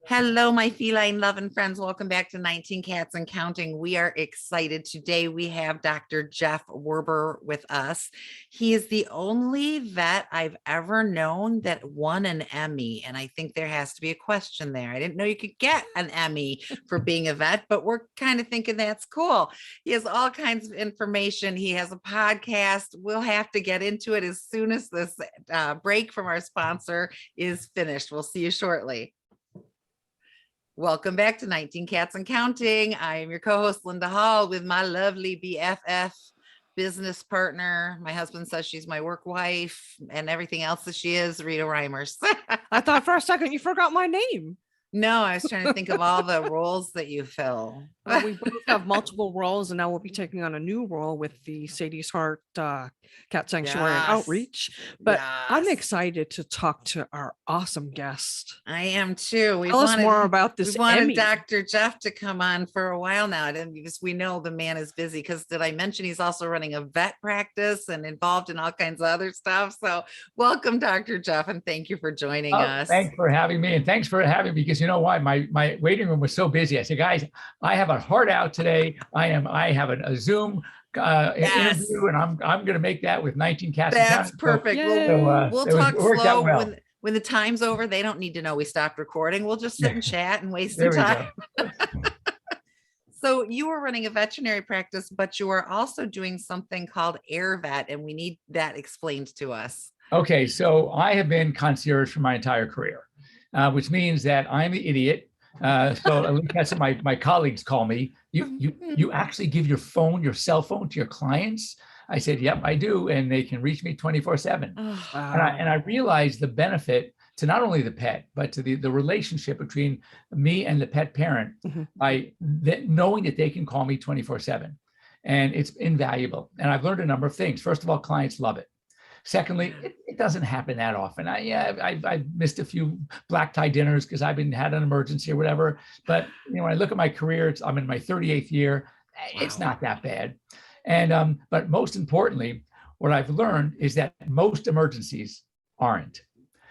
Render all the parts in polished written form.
Hello, my feline loving friends. Welcome back to 19 Cats and Counting. We are excited. Today we have Dr. Jeff Werber with us. He is the only vet I've ever known that won an Emmy. And I think there has to be a question there. I didn't know you could get an Emmy for being a vet, but we're kind of thinking that's cool. He has all kinds of information. He has a podcast. We'll have to get into it as soon as this break from our sponsor is finished. We'll see you shortly. Welcome back to 19 Cats and Counting. I am your co-host, Linda Hall, with my lovely BFF business partner. My husband says she's my work wife and everything else that she is, Rita Reimers. I thought for a second you forgot my name. No, I was trying to think of all the roles that you fill. We both have multiple roles, and now we'll be taking on a new role with the Sadie's Heart Cat Sanctuary and Outreach. But I'm excited to talk to our awesome guest. I am too. Tell us more about this. We wanted Emmy. Dr. Jeff to come on for a while now, because we know the man is busy. Because did I mention he's also running a vet practice and involved in all kinds of other stuff? So welcome, Dr. Jeff, and thank you for joining us. Thanks for having me, and thanks for having me, because you know why? My waiting room was so busy. I said, guys, I have a heart out today. I have a Zoom interview, and I'm going to make that with 19 Cats. That's perfect. So, we'll talk slow. Well. When the time's over, they don't need to know we stopped recording. We'll just sit and chat and waste some time. So you were running a veterinary practice, but you are also doing something called AirVet, and we need that explained to us. Okay, so I have been concierge for my entire career, which means that I'm the idiot. So at least that's what my colleagues call me. You actually give your cell phone to your clients? I said, yep, I do. And they can reach me 24/7. Oh, wow. And I realized the benefit to not only the pet, but to the relationship between me and the pet parent by knowing that they can call me 24/7. And it's invaluable. And I've learned a number of things. First of all, clients love it. Secondly, it doesn't happen that often. I've missed a few black tie dinners because I've had an emergency or whatever. But when I look at my career, I'm in my 38th year. Wow. It's not that bad. And but most importantly, what I've learned is that most emergencies aren't.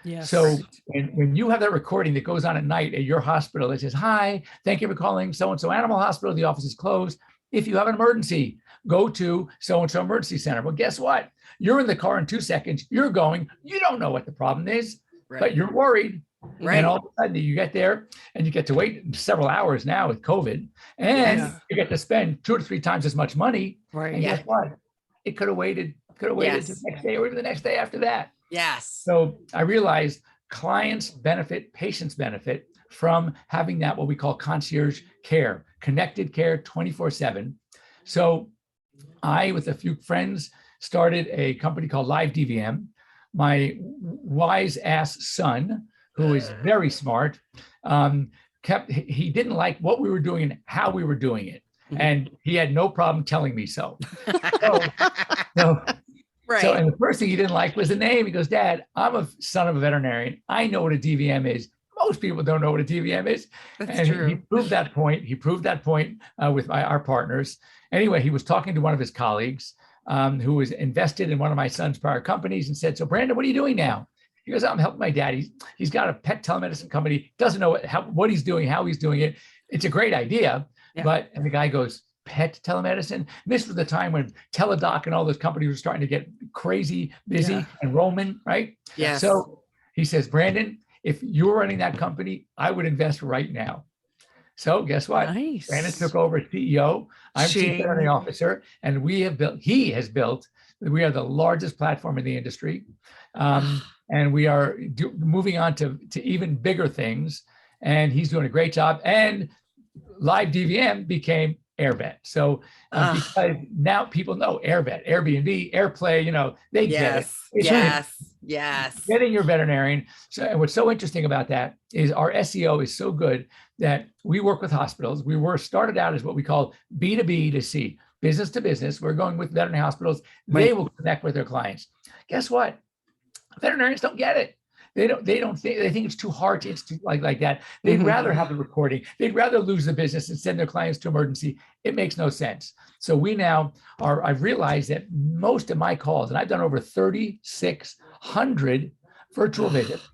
Yes. So when you have that recording that goes on at night at your hospital that says, "Hi, thank you for calling so-and-so animal hospital. The office is closed. If you have an emergency, go to so-and-so emergency center." Well, guess what? You're in the car in 2 seconds. You're going. You don't know what the problem is, but you're worried. Right. And all of a sudden you get there and you get to wait several hours now with COVID, and you get to spend 2 to 3 times as much money. Right. And guess what? It could have waited to the next day or even the next day after that. Yes. So I realized clients benefit, patients benefit from having that, what we call concierge care, connected care 24/7. So I, with a few friends, started a company called Live DVM. My wise ass son, who is very smart, he didn't like what we were doing and how we were doing it. And he had no problem telling me so. So, and the first thing he didn't like was the name. He goes, "Dad, I'm a son of a veterinarian. I know what a DVM is. Most people don't know what a DVM is." That's true. He proved that point. With our partners. Anyway, he was talking to one of his colleagues who was invested in one of my son's prior companies and said, "So Brandon, what are you doing now?" He goes, "I'm helping my dad. He's got a pet telemedicine company, doesn't know what he's doing, how he's doing it. It's a great idea." Yeah. And the guy goes, "Pet telemedicine?" And this was the time when Teladoc and all those companies were starting to get crazy busy, enrollment, right? Yes. So he says, "Brandon, if you were running that company, I would invest right now." So guess what? Nice. Brandon took over as CEO. I'm Chief Veterinary Officer, and we are the largest platform in the industry. And we are moving on to even bigger things. And he's doing a great job. And Live DVM became AirVet. So because now people know AirVet, Airbnb, AirPlay, they get it. Yes. Getting your veterinarian. So, and what's so interesting about that is our SEO is so good that we work with hospitals. We were started out as what we call B2B to C, business to business. We're going with veterinary hospitals. They will connect with their clients. Guess what? Veterinarians don't get it. They think it's too hard to institute like that. They'd rather have the recording. They'd rather lose the business and send their clients to emergency. It makes no sense. So I've realized that most of my calls, and I've done over 3,600 virtual visits.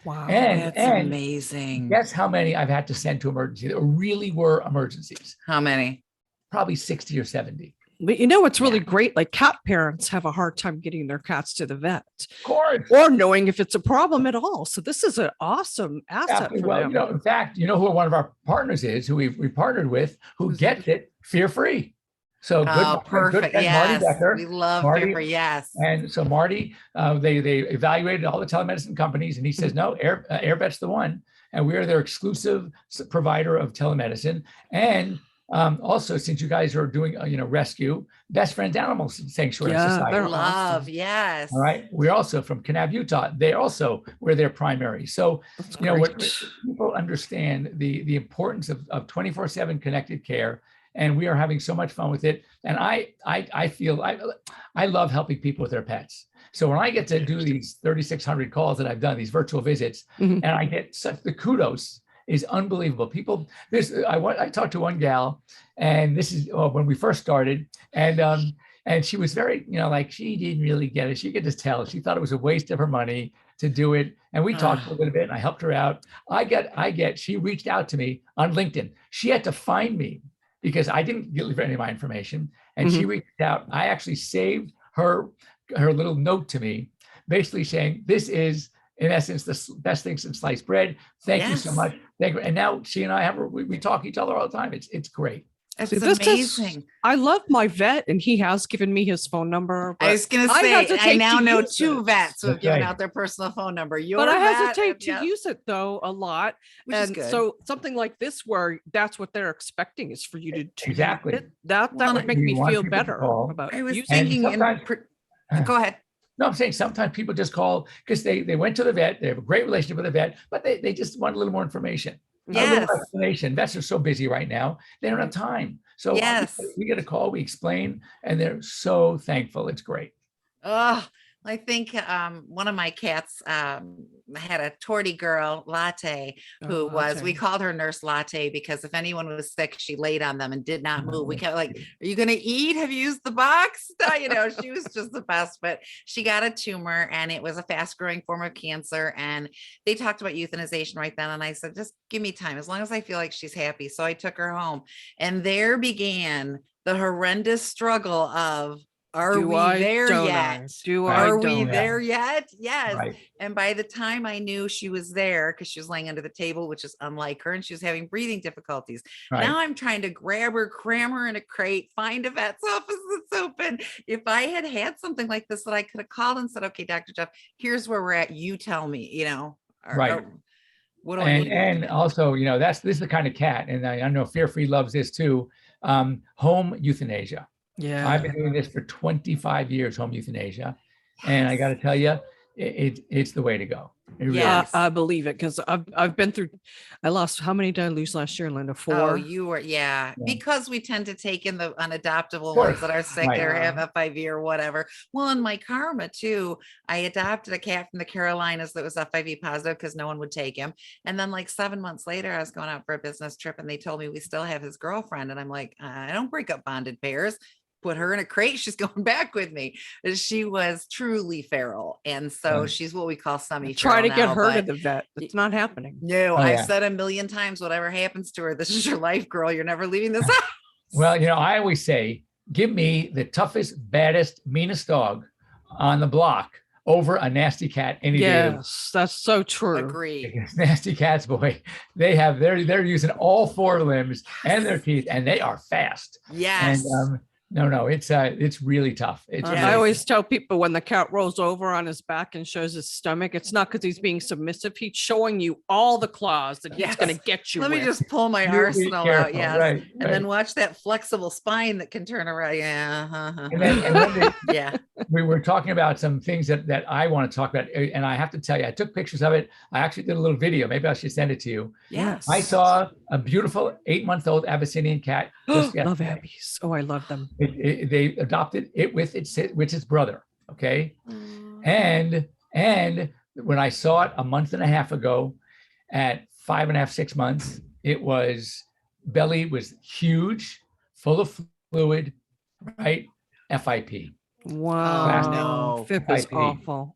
Wow. That's And amazing. guess how many I've had to send to emergency that really were emergencies? How many? Probably 60 or 70. But you know, it's really Yeah. great. Like cat parents have a hard time getting their cats to the vet Of course. or knowing if it's a problem at all. So this is an awesome asset Absolutely. for Well, them. in fact, you know who one of our partners is, who we partnered with, who gets it fear-free. So Oh, good perfect. friend Marty Yes. Decker. We love Marty, Werber. Yes. And so Marty, they evaluated all the telemedicine companies, and he says, no, AirVet's the one, and we are their exclusive provider of telemedicine. And also, since you guys are doing, rescue, Best Friends Animal Sanctuary Society. They're Love. awesome. Yes. All right. We're also from Kanab, Utah. We're their primary. So, That's what great. people understand the importance of 24/7 connected care, and we are having so much fun with it. And I feel I love helping people with their pets. So when I get to do these 3,600 calls that I've done, these virtual visits, and I get the kudos is unbelievable. People, I talked to one gal, and this is when we first started, and she was very, she didn't really get it. She could just tell. She thought it was a waste of her money to do it. And we talked a little bit, and I helped her out. She reached out to me on LinkedIn. She had to find me because I didn't give any of my information. And she reached out. I actually saved her little note to me, basically saying, this is, in essence, the best thing since sliced bread. Thank you so much. Thank you. And now she and I we talk to each other all the time. It's great. It's amazing. I love my vet, and he has given me his phone number. I was going to say, I now know 2 vets who have given out their personal phone number. But I hesitate to use it, though, a lot. Which is good. So something like this, where that's what they're expecting, is for you to exactly use it. That would make me feel better about I was using thinking, go ahead. No, I'm saying sometimes people just call because they went to the vet, they have a great relationship with the vet, but they just want a little more information. Yes. A little explanation. Vets are so busy right now, they don't have time. So we get a call, we explain, and they're so thankful. It's great. Oh, I think one of my cats had a tortie girl, Latte, who we called her Nurse Latte because if anyone was sick, she laid on them and did not move. We kept like, are you going to eat? Have you used the box? She was just the best, but she got a tumor and it was a fast growing form of cancer. And they talked about euthanization right then. And I said, just give me time as long as I feel like she's happy. So I took her home, and there began the horrendous struggle of, Are we there yet? Yes. Right. And by the time I knew she was there, because she was laying under the table, which is unlike her, and she was having breathing difficulties. Right. Now I'm trying to grab her, cram her in a crate, find a vet's office that's open. If I had something like this that I could have called and said, okay, Dr. Jeff, here's where we're at. You tell me, right. What do I need? And also, this is the kind of cat, and I know Fear Free loves this too. Home euthanasia. Yeah, I've been doing this for 25 years, home euthanasia. And I got to tell you, it's the way to go. Yeah, I believe it, because I've been through. I lost, how many did I lose last year, Linda? 4. Oh, you were, because we tend to take in the unadoptable ones that are sick or have FIV or whatever. Well, in my karma too, I adopted a cat from the Carolinas that was FIV positive because no one would take him. And then like 7 months later, I was going out for a business trip and they told me we still have his girlfriend. And I'm like, I don't break up bonded pairs. Put her in a crate. She's going back with me. She was truly feral. And so she's what we call semi-feral. Try to get her to the vet. It's not happening. No, I've said a million times, whatever happens to her, this is your life, girl. You're never leaving this house. Well, I always say, give me the toughest, baddest, meanest dog on the block over a nasty cat any day. Yes, that's so true. Agree. Nasty cats, boy, they're using all 4 limbs and their teeth, and they are fast. Yes. And, no, it's really tough. I always tell people, when the cat rolls over on his back and shows his stomach, it's not because he's being submissive. He's showing you all the claws that he's going to get you. Let me just pull my arsenal out. Yes. Right. And then watch that flexible spine that can turn around. Yeah. And then we were talking about some things that I want to talk about. And I have to tell you, I took pictures of it. I actually did a little video. Maybe I should send it to you. Yes. I saw a beautiful 8-month-old Abyssinian cat. Love Emmys. Oh, I love them. They adopted it with its brother. Okay. And when I saw it a month and a half ago at 5.5, 6 months, belly was huge, full of fluid, right? FIP. Wow. No. FIP is awful.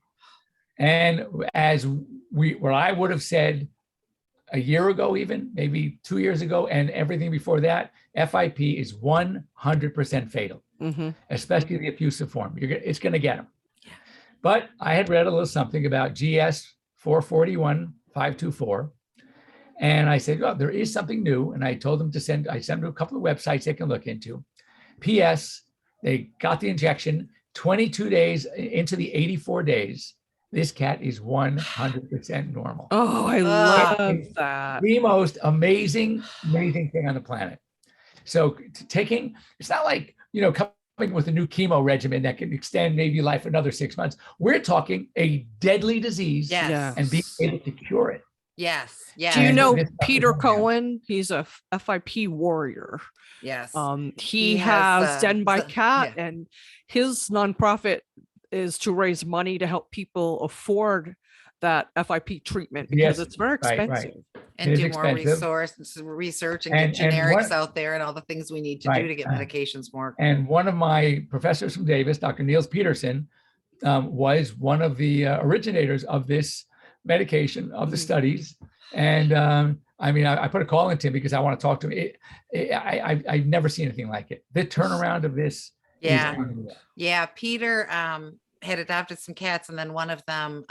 And as what I would have said a year ago, even maybe 2 years ago, and everything before that, FIP is 100% fatal, especially the effusive form. It's going to get them. But I had read a little something about GS 441-524. And I said, well, there is something new. And I told them to send them a couple of websites they can look into. P.S. They got the injection 22 days into the 84 days. This cat is 100% normal. Oh, I love that. The most amazing thing on the planet. So it's not like, coming with a new chemo regimen that can extend maybe life another 6 months. We're talking a deadly disease and being able to cure it. Yes. Yeah. Do you know Peter Cohen? He's a FIP warrior. Yes. He has Zen by Cat, and his nonprofit is to raise money to help people afford that FIP treatment because it's very expensive. And do more research and get generics out there and all the things we need to do to get medications more. And one of my professors from Davis, Dr. Niels Peterson, was one of the originators of this medication, of the studies. And I put a call into him because I want to talk to him. I've never seen anything like it. The turnaround of this. Yeah. Peter had adopted some cats, and then one of them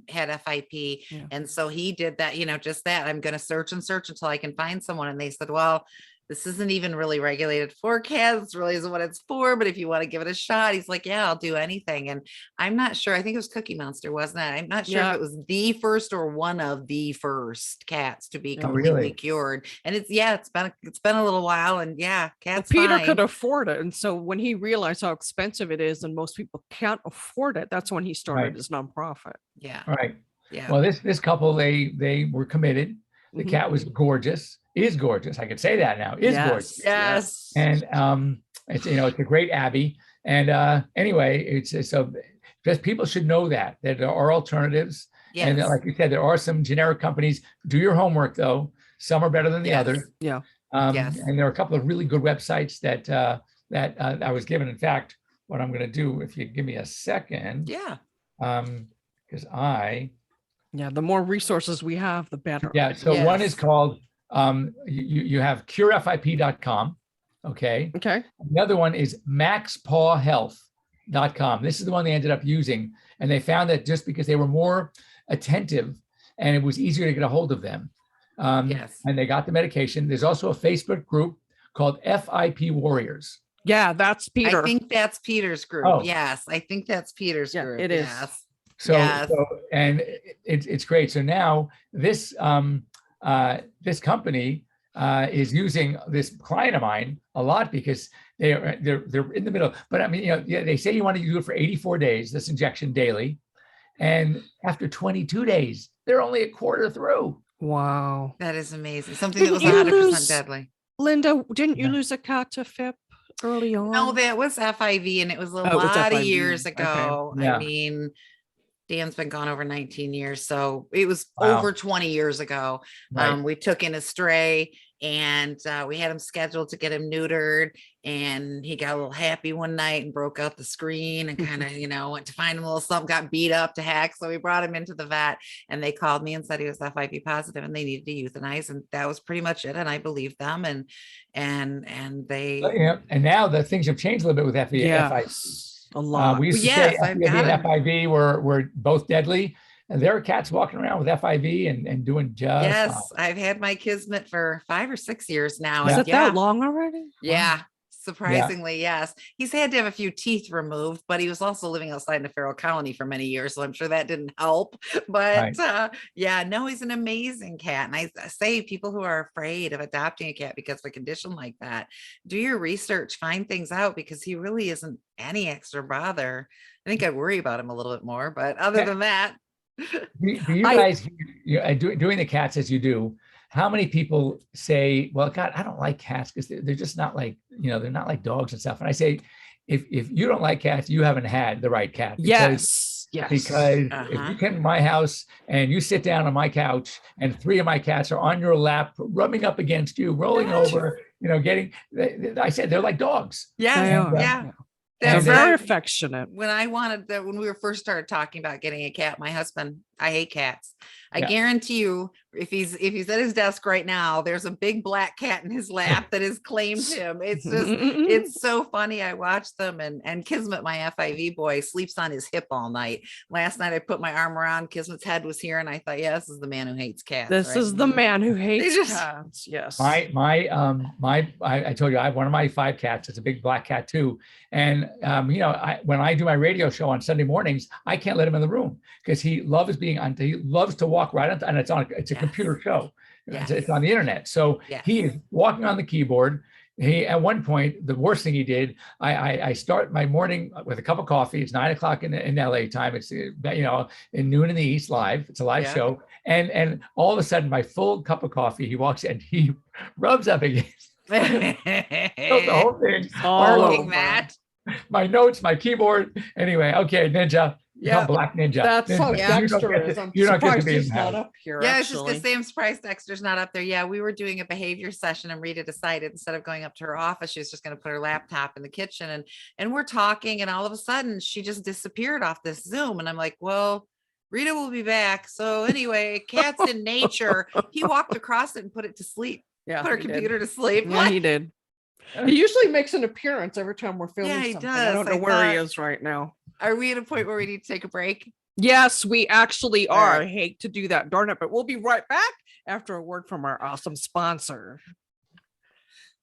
had FIP. And so he did that, just that. I'm going to search until I can find someone. And they said, well, this isn't even really regulated for cats. This really isn't what it's for. But if you want to give it a shot, he's like, yeah, I'll do anything. And I'm not sure. I think it was Cookie Monster, wasn't it? I'm not sure if it was the first or one of the first cats to be completely cured. And it's been a little while. And cats. Well, Peter could afford it. And so when he realized how expensive it is and most people can't afford it, that's when he started his nonprofit. Yeah. Right. Yeah. Well, this couple, they were committed. The cat was gorgeous. Is gorgeous. I could say that now. Gorgeous. Yes. And it's it's a great Abbey. And anyway, it's so just people should know that there are alternatives. Yes. And like you said, there are some generic companies. Do your homework though. Some are better than the others. Yeah. And there are a couple of really good websites that I was given. In fact, what I'm going to do, if you give me a second. Yeah. Because the more resources we have, the better. Yeah. So one is called you have CureFiP.com. Okay. The other one is MaxPawHealth.com. This is the one they ended up using. And they found that just because they were more attentive and it was easier to get a hold of them. And they got the medication. There's also a Facebook group called FIP Warriors. Yeah, that's Peter. I think that's Peter's group. Oh. Yes, I think that's Peter's group. It is. Yes. So and it's great. So now this company is using this client of mine a lot because they're in the middle. But they say you want to do it for 84 days, this injection daily, and after 22 days, they're only a quarter through. Wow, that is amazing. Something that was 100% deadly. Linda, didn't you lose a cat to FIP early on? No, that was FIV, and it was a lot of years ago. Okay. Yeah. I mean, Dan's been gone over 19 years. So it was over 20 years ago. Right. We took in a stray, and we had him scheduled to get him neutered, and he got a little happy one night and broke out the screen and kind of, went to find him a little something, got beat up to heck. So we brought him into the vet, and they called me and said he was FIP positive and they needed to euthanize. And that was pretty much it. And I believed them, and they, and now the things have changed a little bit with FIP. A lot. We used to say FIV and FIV were both deadly. And there are cats walking around with FIV and doing just fine. I've had my Kismet for 5 or 6 years now. Is it that long already? Yeah. Surprisingly, yes. He's had to have a few teeth removed, but he was also living outside in a feral colony for many years. So I'm sure that didn't help. But he's an amazing cat. And I say people who are afraid of adopting a cat because of a condition like that, do your research, find things out, because he really isn't any extra bother. I think I worry about him a little bit more, but other than that. Do you guys, doing the cats as you do, how many people say, well, God, I don't like cats because they're just not like, they're not like dogs and stuff. And I say, if you don't like cats, you haven't had the right cat. Because, Because if you come to my house and you sit down on my couch and 3 of my cats are on your lap, rubbing up against you, rolling over, I said, they're like dogs. Yeah. They're That's very what affectionate. when we were first started talking about getting a cat, my husband, I hate cats. I Yeah. guarantee you, if he's at his desk right now, there's a big black cat in his lap that has claimed him. It's just, it's so funny. I watch them, and Kismet, my FIV boy, sleeps on his hip all night. Last night I put my arm around Kismet's head, was here, and I thought, yeah, this is the man who hates cats. This right? is the man who hates just- cats. Yes. I told you I have one of my 5 cats. It's a big black cat too. And when I do my radio show on Sunday mornings, I can't let him in the room because he loves being on. He loves to walk right on, and it's a computer show. It's on the internet. So he is walking on the keyboard. He, at one point, the worst thing he did, I start my morning with a cup of coffee. It's 9 o'clock in LA time. It's in noon in the East live. It's a live show. And all of a sudden, my full cup of coffee, he walks and he rubs up against the whole thing. Barking that. My notes, my keyboard. Anyway, okay, Ninja. Yeah, Black Ninja. That's how Ninja. Dexter is. I'm You don't get to surprised be in he's the not house. up here. Yeah, I was just actually. gonna say, I'm surprised Dexter's not up there. Yeah, we were doing a behavior session and Rita decided instead of going up to her office, she was just gonna put her laptop in the kitchen, and we're talking, and all of a sudden she just disappeared off this Zoom. And I'm like, well, Rita will be back. So anyway, cats in nature. He walked across it and put it to sleep. Yeah, Put her he did. computer to sleep. Yeah, he did. He usually makes an appearance every time we're filming Yeah, he something. does. I don't know I where he thought- is right now. Are we at a point where we need to take a break? Yes, we actually All are. right. I hate to do that, darn it, but we'll be right back after a word from our awesome sponsor.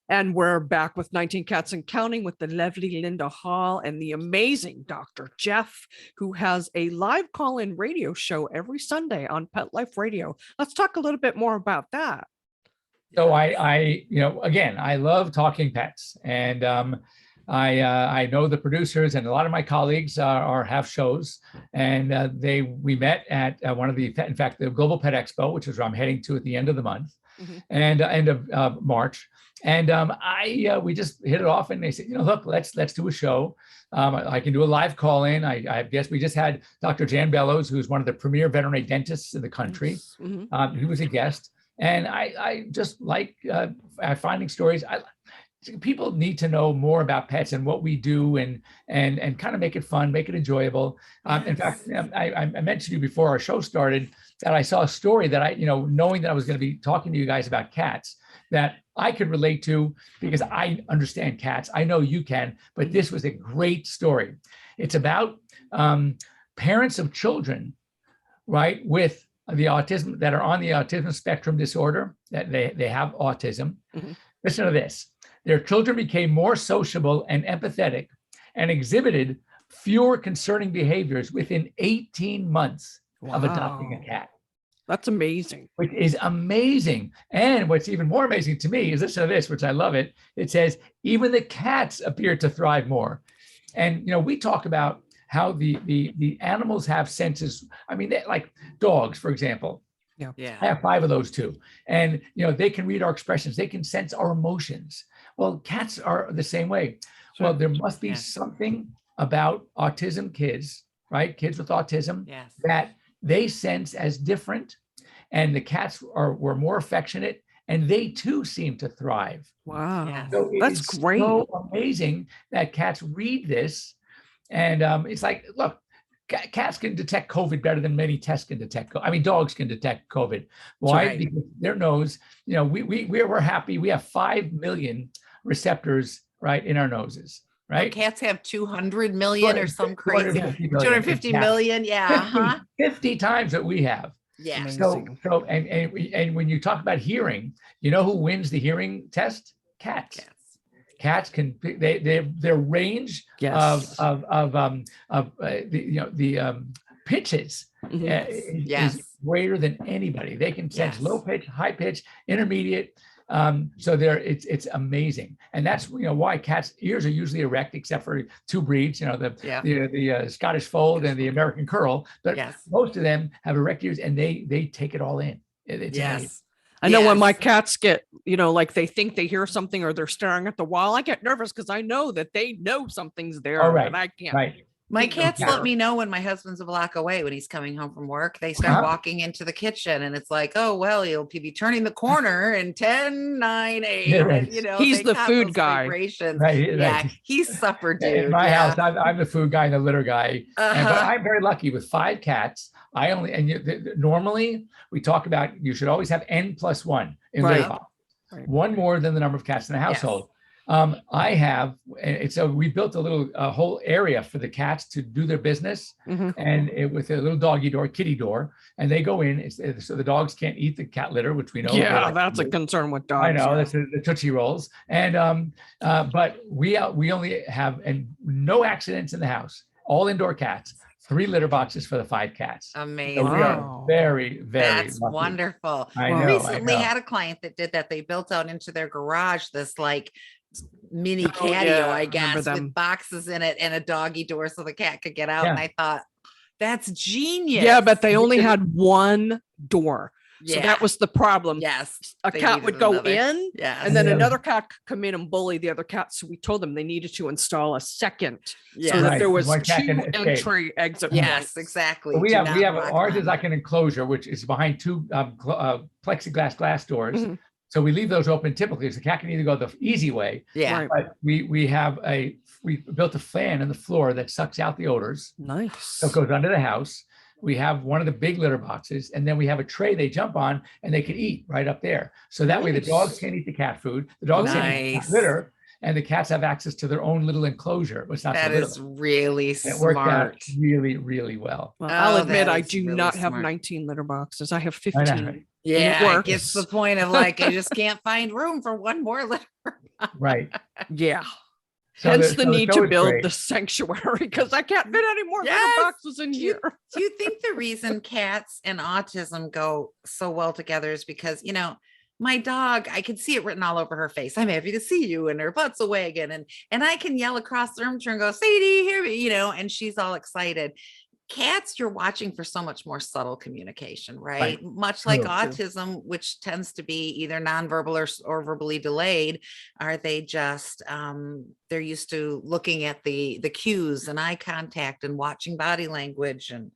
And we're back with 19 Cats and Counting with the lovely Linda Hall and the amazing Dr. Jeff, who has a live call-in radio show every Sunday on Pet Life Radio. Let's talk a little bit more about that. So again, I love talking pets, and I know the producers, and a lot of my colleagues have shows, and we met at one of the Global Pet Expo, which is where I'm heading to at the end of the month, and end of March. And we just hit it off, and they said, look, let's do a show. I can do a live call in. I guess we just had Dr. Jan Bellows, who's one of the premier veterinary dentists in the country. He was a guest. And I just like finding stories. People need to know more about pets and what we do, and kind of make it fun, make it enjoyable. In fact, I mentioned to you before our show started that I saw a story that knowing that I was going to be talking to you guys about cats, that I could relate to because I understand cats. I know you can, but this was a great story. It's about parents of children, right, with the autism, that are on the autism spectrum disorder, that they have autism. Listen to this. Their children became more sociable and empathetic and exhibited fewer concerning behaviors within 18 months of adopting a cat. That's amazing. Which is amazing. And what's even more amazing to me is listen to this, which I love it. It says, even the cats appear to thrive more. And, we talk about how the animals have senses. I mean, like dogs, for example. Yeah. I have 5 of those too. And, they can read our expressions. They can sense our emotions. Well, cats are the same way. Well, there must be something about autism kids, right? Kids with autism that they sense as different. And the cats were more affectionate, and they too seem to thrive. Wow. So That's it's great. so amazing that cats read this. And it's like, look, cats can detect COVID better than many tests can detect. I mean, dogs can detect COVID. Why? Right. Because their nose, we're happy. We have 5 million receptors, right, in our noses, right? Cats have 200 million or some crazy 250 million. Yeah. 50 times that we have. Yeah. Amazing. So and when you talk about hearing, you know who wins the hearing test? Cats. Cats can their range of the pitches is greater than anybody. They can sense low pitch, high pitch, intermediate. So it's amazing, and that's why cats' ears are usually erect, except for 2 breeds. The Scottish Fold and the American Curl. But most of them have erect ears, and they take it all in. It's amazing. I know when my cats get, like they think they hear something or they're staring at the wall, I get nervous because I know that they know something's there and I can't My You know, cats yeah. let me know when my husband's a block away when he's coming home from work. They start walking into the kitchen and it's like, oh, well, he'll be turning the corner in 10, 9, 8. Yeah, right. And, you know, He's they the got food those guy. vibrations. Right, Yeah, right. he's supper In dude. my Yeah. house, I'm the food guy and the litter guy. But I'm very lucky with 5 cats. I only, and normally we talk about, you should always have N+1 in litter Right. box. Right. One more than the number of cats in the household. I have, we built a little whole area for the cats to do their business, and with a little doggy door, kitty door, and they go in. So the dogs can't eat the cat litter, which we know. Yeah, that's a concern with dogs. I know, that's the Tootsie Rolls, and but we only have no accidents in the house. All indoor cats. 3 litter boxes for the 5 cats. Amazing. So we are very, very That's lucky. wonderful. I We know, recently had a client that did that. They built out into their garage this like mini Catio, I guess, with boxes in it and a doggy door so the cat could get out. And I thought, that's genius. Yeah, but they only had one door. So Yeah. that was the problem. Yes. A they cat needed would go another. in, Yes. and then Yeah. another cat could come in and bully the other cat. So we told them they needed to install a second, Yeah. so that Right. there was One cat 2 can escape. entry exit Yes, points. exactly. So we Do have not lock ours them. is like an enclosure, which is behind 2 plexiglass glass doors. Mhm. So we leave those open typically, so the cat can either go the easy way, Yeah. Right. but we built a fan in the floor that sucks out the odors. Nice. So it goes under the house. We have one of the big litter boxes, and then we have a tray they jump on and they can eat right up there. So that way the dogs Nice. can't eat the cat food, the dogs can't eat the cat Nice. litter, and the cats have access to their own little enclosure. But it's not That so little. is really And it worked out smart. really, really well. Well, I'll Oh, admit that I is do really not have smart. 19 litter boxes. I have I know, 15. right? Yeah, it works. gets to the point of like, I just can't find room for one more litter. Right. Yeah. So Hence the so need show to is build great. the sanctuary, because I can't fit any more litter Yes. boxes in here. Do you think the reason cats and autism go so well together is because, you know, my dog, I can see it written all over her face. I'm happy to see you, and her butt's a wagging, and I can yell across the room to her and go, Sadie, hear me, you know, and she's all excited. Cats, you're watching for so much more subtle communication, right? Much like True. autism, which tends to be either nonverbal or verbally delayed. Are they just they're used to looking at the cues and eye contact and watching body language and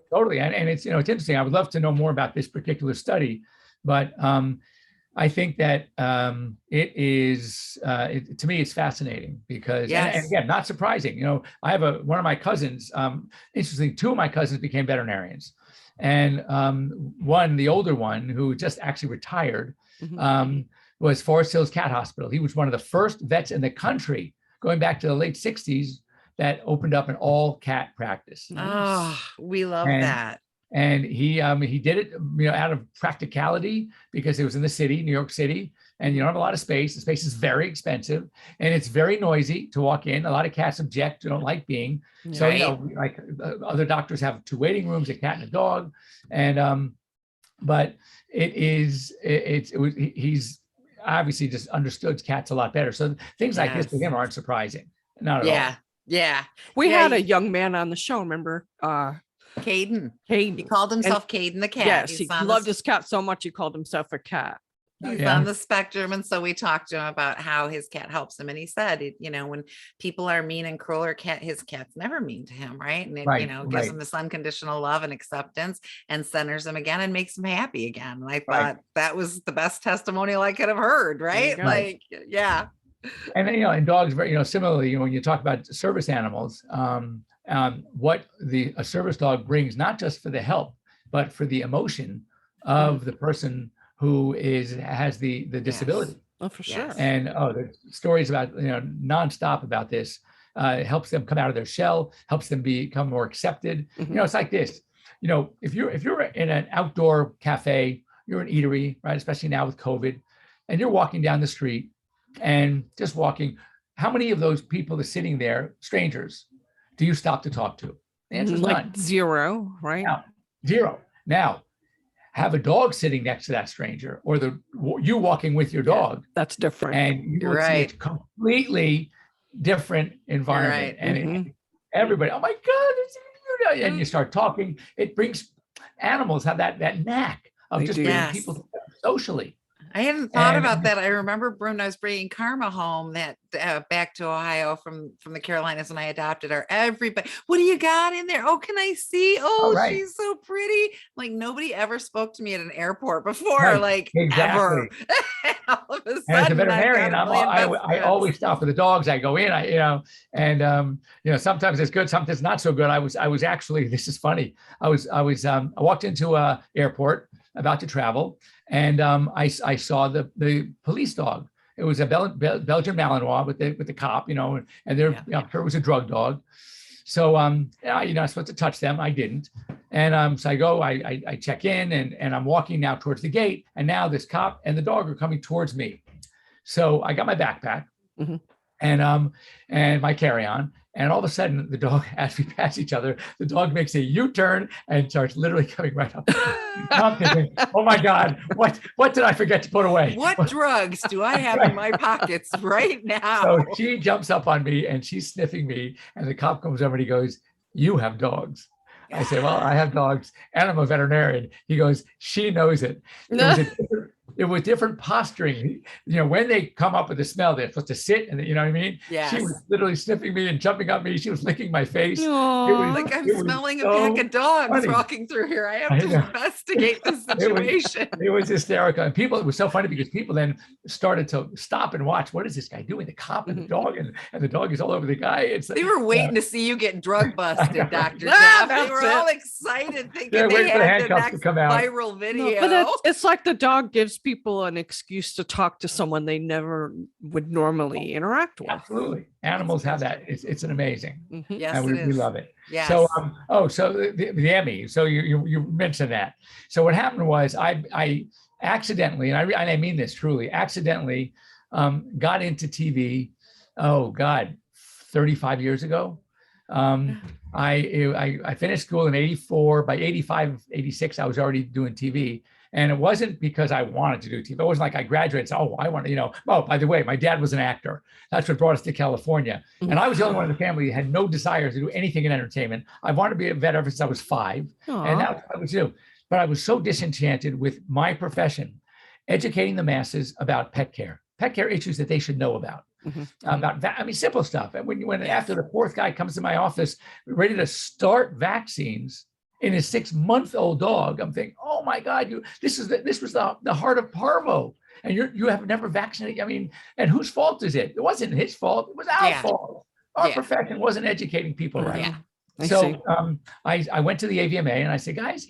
Totally. And it's, you know, it's interesting. I would love to know more about this particular study, but I think that it is, to me, it's fascinating because, and again, not surprising. You know, I have one of my cousins, interestingly, 2 of my cousins became veterinarians. And one, the older one, who just actually retired, was Forest Hills Cat Hospital. He was one of the first vets in the country, going back to the late 60s, that opened up an all cat practice. oh, we love that. And he did it, you know, out of practicality, because it was in the city, New York City, and you don't have a lot of space. The space is very expensive, and it's very noisy to walk in. A lot of cats object, don't like being. So, you know, like other doctors have 2 waiting rooms, a cat and a dog, and but he's obviously just understood cats a lot better. So things like this to him aren't surprising, not at all. Yeah. We had a young man on the show, remember? Caden. Caden. He called himself Caden the cat. Yes, He's he on loved his cat so much he called himself a cat. He's on the spectrum. And so we talked to him about how his cat helps him. And he said, you know, when people are mean and cruel, or his cat's never mean to him, right? And it, you know, gives him this unconditional love and acceptance and centers him again and makes him happy again. And I thought that was the best testimonial I could have heard, right? Like, yeah. And you know, and dogs, you know, similarly, you know, when you talk about service animals, what a service dog brings, not just for the help, but for the emotion of the person who has the disability. Oh, for sure. And the stories about, you know, nonstop about this. It helps them come out of their shell, helps them become more accepted. You know, it's like this. You know, if you're in an outdoor cafe, you're an eatery, right? Especially now with COVID, and you're walking down the street and just walking. How many of those people are sitting there, strangers, do you stop to talk to? The answer is like none. 0, right? Now, 0. Now, have a dog sitting next to that stranger, or you walking with your dog. That's different. And you will see a completely different environment. And everybody, oh my God, it's you. And you start talking. It brings, animals have that knack of just bringing people together socially. I hadn't thought And about that. I remember when I was bringing Karma home that back to Ohio from the Carolinas, and I adopted her. Everybody, what do you got in there? Oh, can I see? oh, Oh, right, she's so pretty. Like nobody ever spoke to me at an airport before, right, like ever. exactly. All of a And as a sudden, I've got veterinarian, a million best I friends. always stop for the dogs. I go in, and sometimes it's good, sometimes it's not so good. I was actually, this is funny. I walked into a airport about to travel, and I saw the police dog. It was a Belgian Malinois with the cop, and I'm sure it was a drug dog. So you're not supposed to touch them. I didn't. And so I go, I check in, and I'm walking now towards the gate, and now this cop and the dog are coming towards me. So I got my backpack and my carry-on, and all of a sudden the dog, as we pass each other, the dog makes a U-turn and starts literally coming right up. I'm thinking, oh my God, what did I forget to put away? What drugs do I have in my pockets right now? So she jumps up on me and she's sniffing me, and the cop comes over and he goes, "You have dogs." I say, "Well, I have dogs and I'm a veterinarian." He goes, "She knows it." It was different posturing. When they come up with the smell, they're supposed to sit, and you know what I mean? Yes. She was literally sniffing me and jumping on me. She was licking my face. Like I'm smelling a pack of dogs funny. walking through here. I have to investigate the situation. It was hysterical. And it was so funny because people then started to stop and watch. What is this guy doing? The cop and the dog, and the dog is all over the guy. They were waiting to see you get drug busted, Dr. Jeff. They were all excited thinking they had the next viral video. No, but it's like the dog gives people an excuse to talk to someone they never would normally interact with. Absolutely. Animals have that. It's an amazing. Yes, and we love it. Yes. So, so the Emmy. So you mentioned that. So what happened was I accidentally, and I mean this truly, accidentally got into TV. Oh God, 35 years ago. I finished school in 84. By 85, 86, I was already doing TV. And it wasn't because I wanted to do TV. It wasn't like I graduated. So, I want to, oh, by the way, my dad was an actor. That's what brought us to California. And I was the only one in the family who had no desire to do anything in entertainment. I wanted to be a vet ever since I was 5. Aww. And that's what I would do. But I was so disenchanted with my profession, educating the masses about pet care issues that they should know about. About simple stuff. And when after the 4th guy comes to my office ready to start vaccines in his 6-month-old dog, I'm thinking, oh my God, this was the heart of parvo, and you have never vaccinated. And whose fault is it? It wasn't his fault. It was our fault. Our profession wasn't educating people right. Yeah. So I went to the AVMA and I said, guys,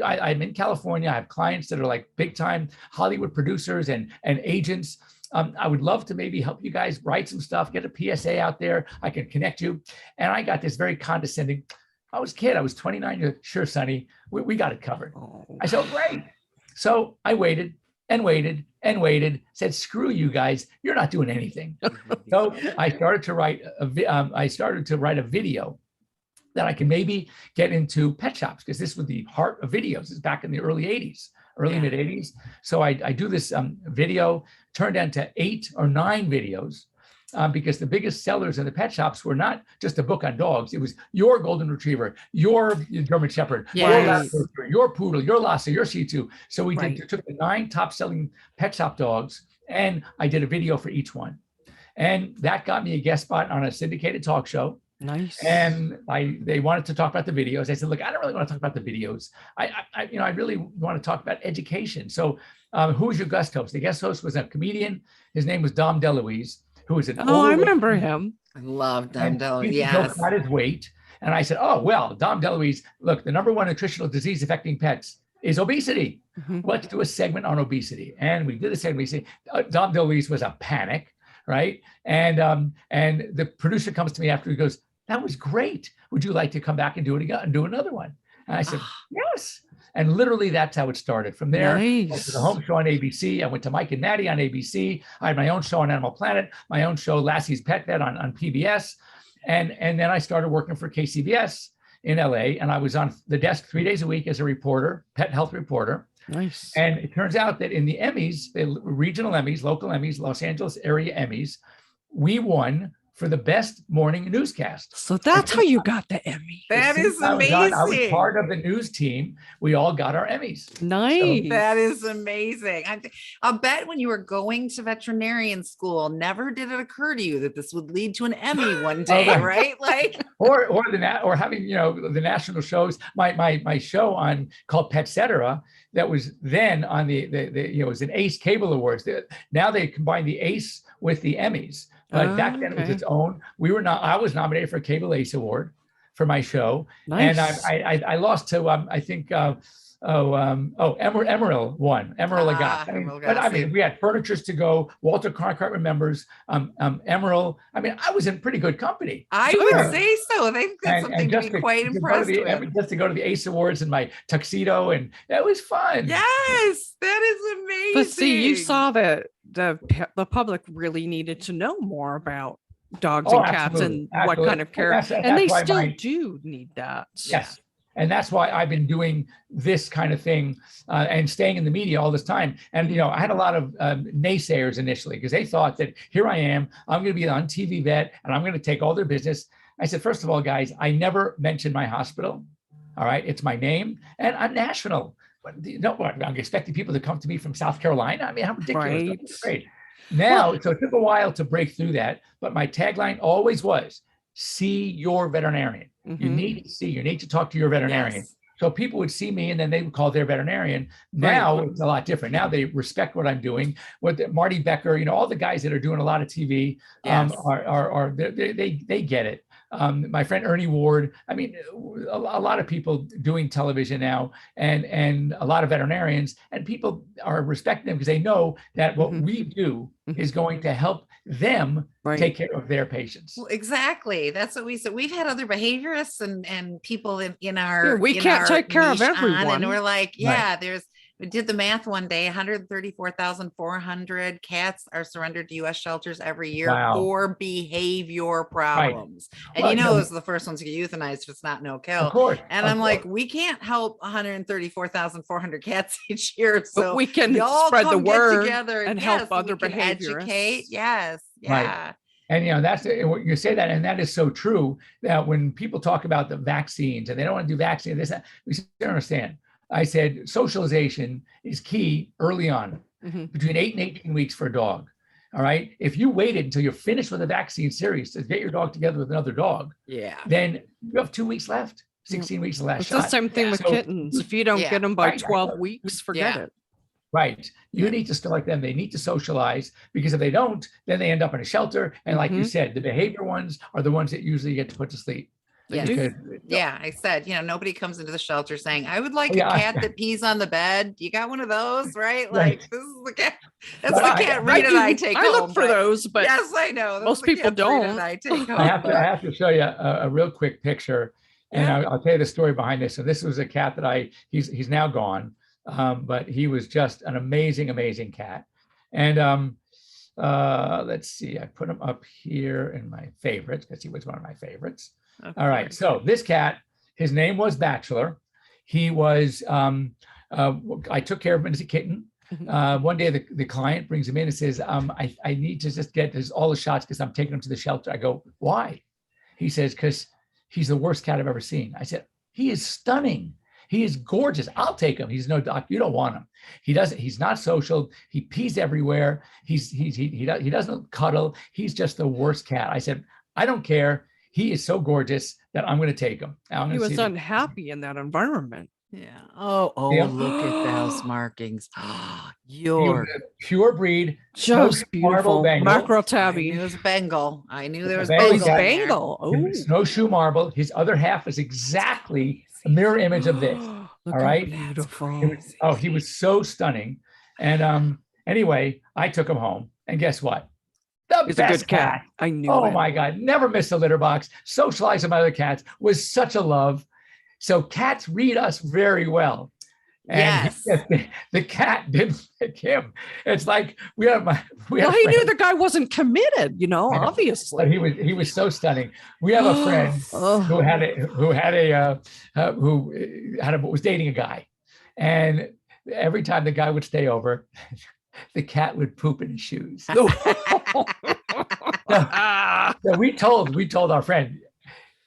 I'm in California. I have clients that are like big time Hollywood producers and agents. I would love to maybe help you guys write some stuff, get a PSA out there. I can connect you. And I got this very condescending. I was 29 years. Sure, Sonny, we got it covered. I said, oh, great. So I waited and waited and waited, said, screw you guys. You're not doing anything. So I started to write a video that I can maybe get into pet shops, because this was the heart of videos. This is back in the early 80s, mid 80s. So I do this video, turned into 8 or 9 videos. Because the biggest sellers in the pet shops were not just a book on dogs. It was your golden retriever, your German shepherd, your poodle, your Lhasa, your Shih Tzu. So we took the 9 top selling pet shop dogs, and I did a video for each one. And that got me a guest spot on a syndicated talk show. Nice. And they wanted to talk about the videos. I said, look, I don't really want to talk about the videos. I really want to talk about education. So who was your guest host? The guest host was a comedian. His name was Dom DeLuise, who was an I remember him. I love Dom DeLuise. Yes. About his weight. And I said, oh, well, Dom DeLuise, look, the #1 nutritional disease affecting pets is obesity. Let's do a segment on obesity. And we did a segment. We say, Dom DeLuise was a panic, right? And the producer comes to me after, he goes, that was great. Would you like to come back and do it again and do another one? And I said, yes. And literally that's how it started. From there, I went to the home show on ABC. I went to Mike and Maddie on ABC. I had my own show on Animal Planet, my own show, Lassie's Pet Vet on PBS. And then I started working for KCBS in LA. And I was on the desk 3 days a week as a reporter, pet health reporter. Nice. And it turns out that in the Emmys, the regional Emmys, local Emmys, Los Angeles area Emmys, we won for the best morning newscast. So that's how you got the Emmy. That is I was amazing. part of the news team. We all got our Emmys. Nice. That is amazing. I'll bet when you were going to veterinarian school, never did it occur to you that this would lead to an Emmy one day, right? Like, or having the national shows. My show on called Petcetera that was then on the it was an Ace Cable Awards. Now they combine the Ace with the Emmys, but back then it was its own. I was nominated for a Cable Ace Award for my show, Nice. and I lost to I think. Emerald won. Emerald got. But I mean, we had Furnitures to Go. Walter Cronkite remembers. Emerald. I mean, I was in pretty good company. I would say so. I think that's something to be quite impressed with. Just to go to the Ace Awards in my tuxedo, and that was fun. Yes, that is amazing. But see, you saw that the public really needed to know more about dogs and cats and what kind of care, and they still do need that. Yes. And that's why I've been doing this kind of thing and staying in the media all this time. And, I had a lot of naysayers initially because they thought that here I am, I'm going to be on TV Vet and I'm going to take all their business. I said, first of all, guys, I never mentioned my hospital. All right. It's my name and I'm national. I'm expecting people to come to me from South Carolina. I mean, how ridiculous. Right. That's great. Now, so it took a while to break through that. But my tagline always was, see your veterinarian. You need to talk to your veterinarian. Yes. So people would see me and then they would call their veterinarian. Now it's a lot different. Now they respect what I'm doing. Marty Becker, all the guys that are doing a lot of TV they get it. My friend Ernie Ward, I mean, a lot of people doing television now and a lot of veterinarians, and people are respecting them because they know that what we do is going to help them take care of their patients. Well, exactly. That's what we said. We've had other behaviorists and people in our we can't take care of everyone. And we're like, we did the math one day, 134,400 cats are surrendered to U.S. shelters every year for behavior problems. And it was the first ones to get euthanized if it's not no kill. Of course. And I'm like, we can't help 134,400 cats each year. So but we can spread the word together and help other behaviorists. Educate. Yes. Yeah. Right. And that's you say that, and that is so true that when people talk about the vaccines and they don't want to do vaccines, we don't understand. I said socialization is key early on, between 8 and 18 weeks for a dog. All right. If you waited until you're finished with the vaccine series to get your dog together with another dog, then you have 2 weeks left, 16 weeks the last it's shot. The same thing with kittens. If you don't get them by 12 weeks, forget it. Right. You need to start them. They need to socialize because if they don't, then they end up in a shelter. And like you said, the behavior ones are the ones that usually get to put to sleep. Yeah. I said, nobody comes into the shelter saying, I would like a cat that pees on the bed. You got one of those, right? Like this is the cat. That's the cat Rita and I take home. I look for those, but yes, I know. Most people don't. I take home. I have to show you a real quick picture, and I'll tell you the story behind this. So this was a cat that he's now gone, but he was just an amazing, amazing cat. And let's see, I put him up here in my favorites because he was one of my favorites. All right. So this cat, his name was Bachelor. He was, I took care of him as a kitten. One day the client brings him in and says, I need to just get all the shots because I'm taking him to the shelter. I go, why? He says, because he's the worst cat I've ever seen. I said, he is stunning. He is gorgeous. I'll take him. He's no doc. You don't want him. He's not social. He pees everywhere. He doesn't cuddle. He's just the worst cat. I said, I don't care. He is so gorgeous that I'm going to take him. He was unhappy in that environment. Yeah. Oh, look at those markings. You're pure breed. Just beautiful. Macro tabby. It was Bengal. I knew there was Bengal. Oh, snowshoe marble. His other half is exactly a mirror image of this. All right. Beautiful. He was so stunning. And anyway, I took him home. And guess what? He's a good cat. I knew it. Oh my God. Never missed a litter box. Socialized with my other cats. Was such a love. So cats read us very well. And the cat didn't pick him. It's like he knew the guy wasn't committed, obviously. But he was so stunning. We have a friend who was dating a guy. And every time the guy would stay over, the cat would poop in his shoes. So we told our friend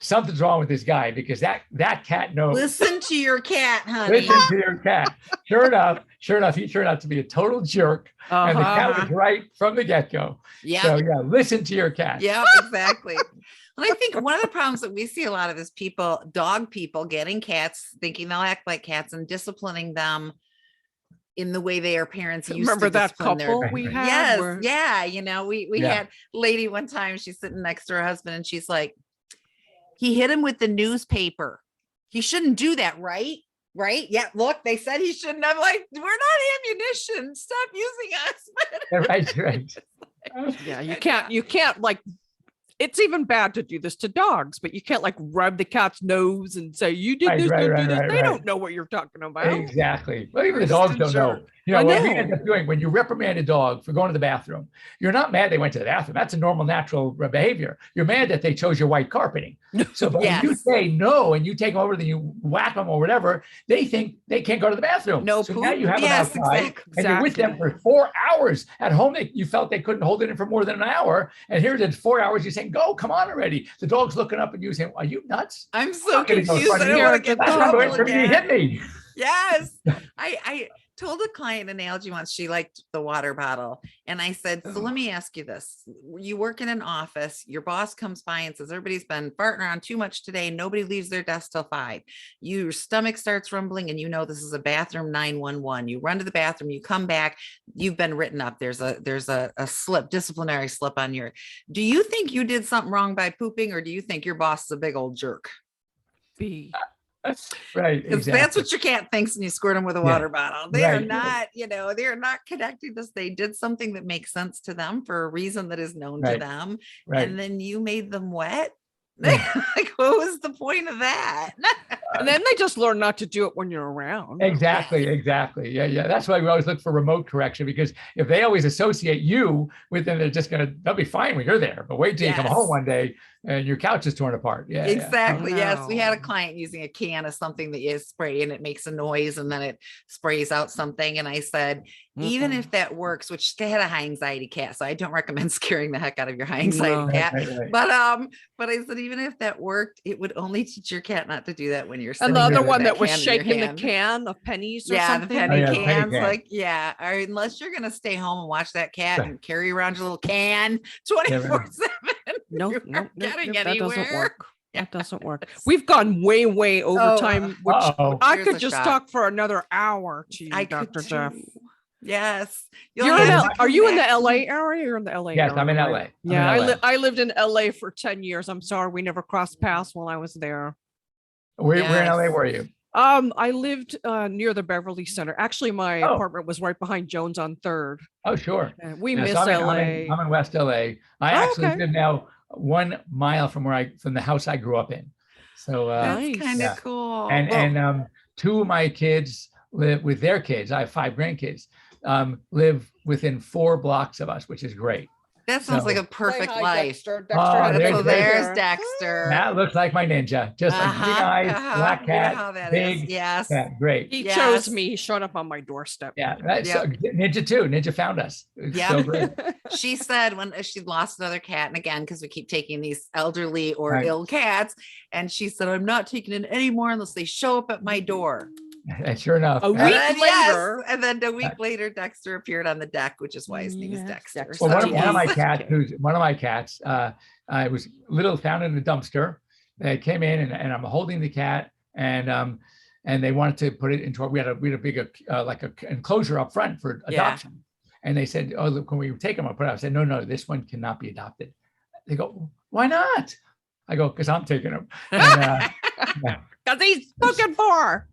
something's wrong with this guy because that cat knows. Listen to your cat, honey. Listen to your cat. Sure enough, he turned out to be a total jerk, and the cat was right from the get-go. Yeah. So yeah, listen to your cat. Yeah, exactly. And I think one of the problems that we see a lot of is dog people getting cats, thinking they'll act like cats and disciplining them in the way their parents used Remember to that discipline couple their. we had? Yes, where- yeah. You know, we Yeah. had a lady one time, she's sitting next to her husband and she's like, he hit him with the newspaper. He shouldn't do that, right? Right? Yeah, look, they said he shouldn't have. Like, we're not ammunition. Stop using us. Right. Yeah, you can't like, it's even bad to do this to dogs, but you can't like rub the cat's nose and say, you did this, Right, you right, did this. right, They right. don't know what you're talking about. Exactly. Well, even the Just dogs a don't know. jerk. You know, I what we know. end up doing when you reprimand a dog for going to the bathroom, you're not mad they went to the bathroom. That's a normal, natural behavior. You're mad that they chose your white carpeting. So but when you Yes. say no and you take them over, then you whack them or whatever, they think they can't go to the bathroom. No so poop. now you have Yes, them outside exactly. and you're with them for 4 hours. At home, you felt they couldn't hold it in for more than an hour. And here's in 4 hours, you're saying, go, come on already. The dog's looking up and you saying, are you nuts? I'm so I'm gonna go confused. I front don't of want to you. get in That's why I'm waiting trouble for you to hit again. me. Yes. I told a client analogy once. She liked the water bottle. And I said, so let me ask you this. You work in an office, your boss comes by and says, everybody's been farting around too much today. Nobody leaves their desk till 5. Your stomach starts rumbling and you know this is a bathroom 911. You run to the bathroom, you come back, you've been written up. There's a slip, disciplinary slip on your. Do you think you did something wrong by pooping, or do you think your boss is a big old jerk? B. Right. Because that's what your cat thinks when you squirt them with a Yeah. water bottle. They are Right. not, they are not connecting this. They did something that makes sense to them for a reason that is known to Right. them. Right. And then you made them wet. Yeah. Like, what was the point of that? And then they just learn not to do it when you're around. Exactly. Yeah. That's why we always look for remote correction, because if they always associate you with them, they'll be fine when you're there. But wait till you come home Yes. one day and your couch is torn apart. Yeah. Exactly. Yes. We had a No. client using a can of something that you spray and it makes a noise and then it sprays out something. And I said, even if that works, which they had a high anxiety cat, so I don't recommend scaring the heck out of your high anxiety No. cat. Right. But I said, even if that worked, it would only teach your cat not to do that when you're And sitting the there other with one that was can in your shaking the hand. can of pennies or Yeah, something. the penny Oh, yeah, the penny cans. can. Like, yeah. Or unless you're gonna stay home and watch that cat Right. and carry around your little can right. 24/7. No, You no, aren't no, getting that doesn't anywhere. work. That doesn't work. We've gone way over time, which Uh-oh. I Here's could a just shot. talk for another hour to you, I could Dr. Jeff. too. Yes. You're have in to L- come are you in the back to LA me. area or in the LA Yes, area? I'm in right? LA. I'm Yeah, in LA. I lived in LA for 10 years. I'm sorry we never crossed paths while I was there. Where in Yes. LA were you? I lived near the Beverly Center. Actually, my Oh. apartment was right behind Jones on 3rd. Oh, sure. And we Yeah, miss so LA. I'm in West LA. I Oh, actually okay. live now 1 mile from from the house I grew up in. So That's Nice. kind of Yeah. cool. and Well, and 2 of my kids live with their kids. I have 5 grandkids. Live within 4 blocks of us, which is great. that sounds so- like a perfect life. Dexter. Oh, Dexter So there's there's Dexter. That looks like my ninja, just like green eyes, black You know cat, how that big is. Yes. cat, great. He Yes. chose me. He showed up on my doorstep. Yeah, that's Yep. Ninja too. Ninja found us. It's Yep. so great. She said when she lost another cat, and again, because we keep taking these elderly or Right. ill cats, and she said, I'm not taking it anymore unless they show up at my door. And sure enough, A week And then, later- and then a week later, Dexter appeared on the deck, which is why his name is Yes, Dexter. Dexter. well, So one of my he's- cats, I was found in a dumpster. They came in and I'm holding the cat and they wanted to put it into we had a big like a enclosure up front for Yeah. adoption. And they said, "Oh, look, can we take him?" I put it out. I said, "No, this one cannot be adopted." They go, "Why not?" I go, "Because I'm taking him." And, Because he's spoken for.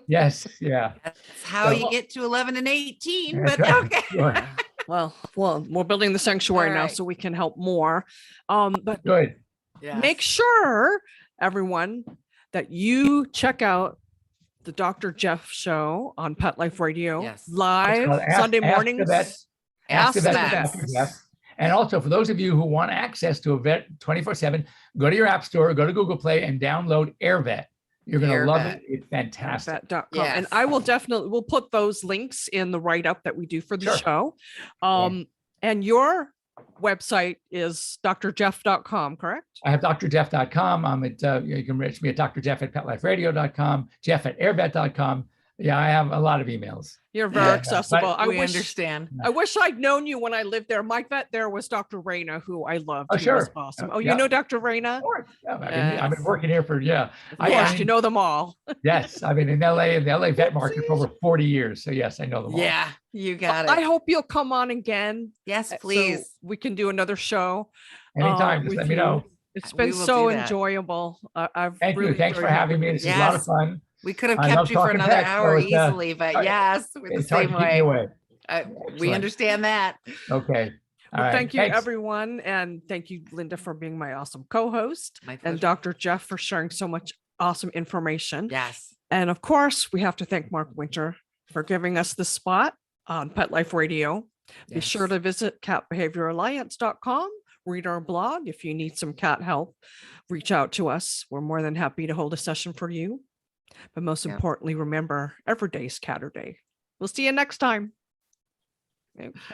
yes, yeah. That's how So- you get to 11 and 18, That's but right. okay. Sure. Well, we're building the sanctuary All now right. so we can help more. But Good. Yes. make sure, everyone, that you check out the Dr. Jeff show on Pet Life Radio Yes. live called Ask- Sunday Ask the mornings. Vet. Ask the Ask Vet Vets. with Dr. Jeff. And also for those of you who want access to a vet 24/7, go to your app store, go to Google Play and download AirVet. You're going to love AirVet. it. It's fantastic. Vet.com. And Yes. I will we'll put those links in the write-up that we do for the Sure. show. And your website is drjeff.com, correct? I have drjeff.com. I'm at, you can reach me at drjeff@petliferadio.com, jeff@airvet.com. Yeah, I have a lot of emails. You're very Yeah, accessible. but We understand. I wish I'd known you when I lived there. My vet there was Dr. Raina, who I loved. Oh, He was sure. awesome. Yeah. Oh, you know Dr. Raina? Of course. Yeah, I've been working here for, Of I course, mean, you know them all. yes, I've been in LA, in the LA vet market for over 40 years. So yes, I know them all. Yeah, you got I it. hope you'll come on again. Yes, so please. we can do another show. Anytime, just with let me you. know. It's We been will so do that. enjoyable. I've Thank you. really Thanks for enjoyed having me. This is a lot of Yes. fun. We could have I kept love you for talking another pets, hour so it's, easily, but sorry. yes, we're the It's hard same to keep me way. away. We Excellent. understand that. Okay. All Well, right. thank you, Thanks. everyone. And thank you, Linda, for being my awesome co-host. My And pleasure. Dr. Jeff for sharing so much awesome information. Yes. And of course, we have to thank Mark Winter for giving us the spot on Pet Life Radio. Be Yes. sure to visit catbehavioralliance.com, read our blog. If you need some cat help, reach out to us. We're more than happy to hold a session for you. But most Yep. importantly, remember, every day is Catter Day. We'll see you next time. Okay.